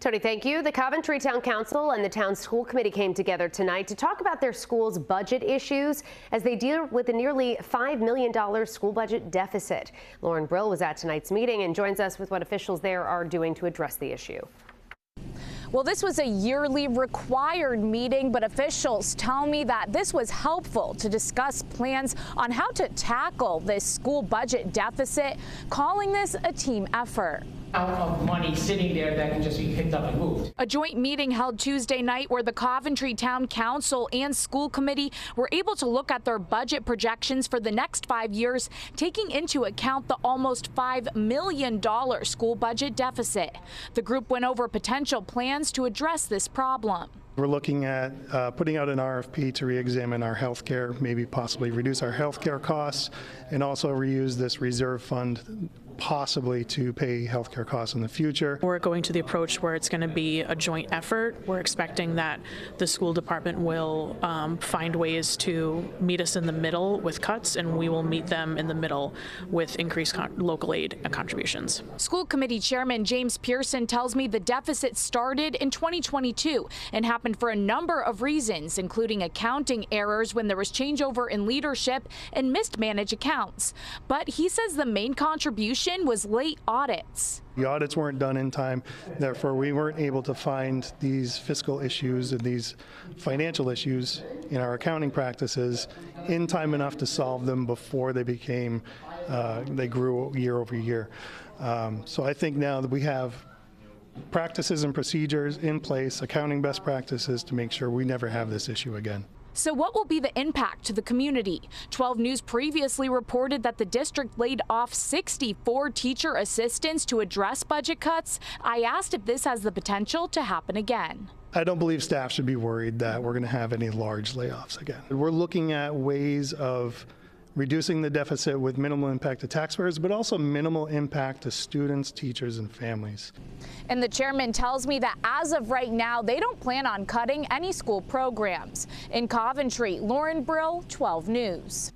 Tony, thank you. The Coventry Town Council and the Town School Committee came together tonight to talk about their school's budget issues as they deal with a nearly $5 million school budget deficit. Lauren Brill was at tonight's meeting and joins us with what officials there are doing to address the issue. Well, this was a yearly required meeting, but officials tell me that this was helpful to discuss plans on how to tackle this school budget deficit, calling this a team effort. Of money sitting there that can just be picked up and moved. A joint meeting held Tuesday night where the Coventry Town Council and School Committee were able to look at their budget projections for the next 5 years, taking into account the almost $5 million school budget deficit. The group went over potential plans to address this problem. We're looking at putting out an RFP to re-examine our health care, maybe possibly reduce our health care costs, and also reuse this reserve fund possibly to pay healthcare costs in the future. We're going to the approach where it's going to be a joint effort. We're expecting that the school department will find ways to meet us in the middle with cuts, and we will meet them in the middle with increased local aid contributions. School Committee Chairman James Pearson tells me the deficit started in 2022 and happened for a number of reasons, including accounting errors when there was changeover in leadership and mismanaged accounts. But he says the main contribution was late audits. The audits weren't done in time, therefore we weren't able to find these fiscal issues and these financial issues in our accounting practices in time enough to solve them before they became, they grew year over year. So I think now that we have practices and procedures in place, accounting best practices to make sure we never have this issue again. So what will be the impact to the community? 12 News previously reported that the district laid off 64 teacher assistants to address budget cuts. I asked if this has the potential to happen again. I don't believe staff should be worried that we're going to have any large layoffs again. We're looking at ways of reducing the deficit with minimal impact to taxpayers, but also minimal impact to students, teachers, and families. And the chairman tells me that as of right now, they don't plan on cutting any school programs. In Coventry, Lauren Brill, 12 News.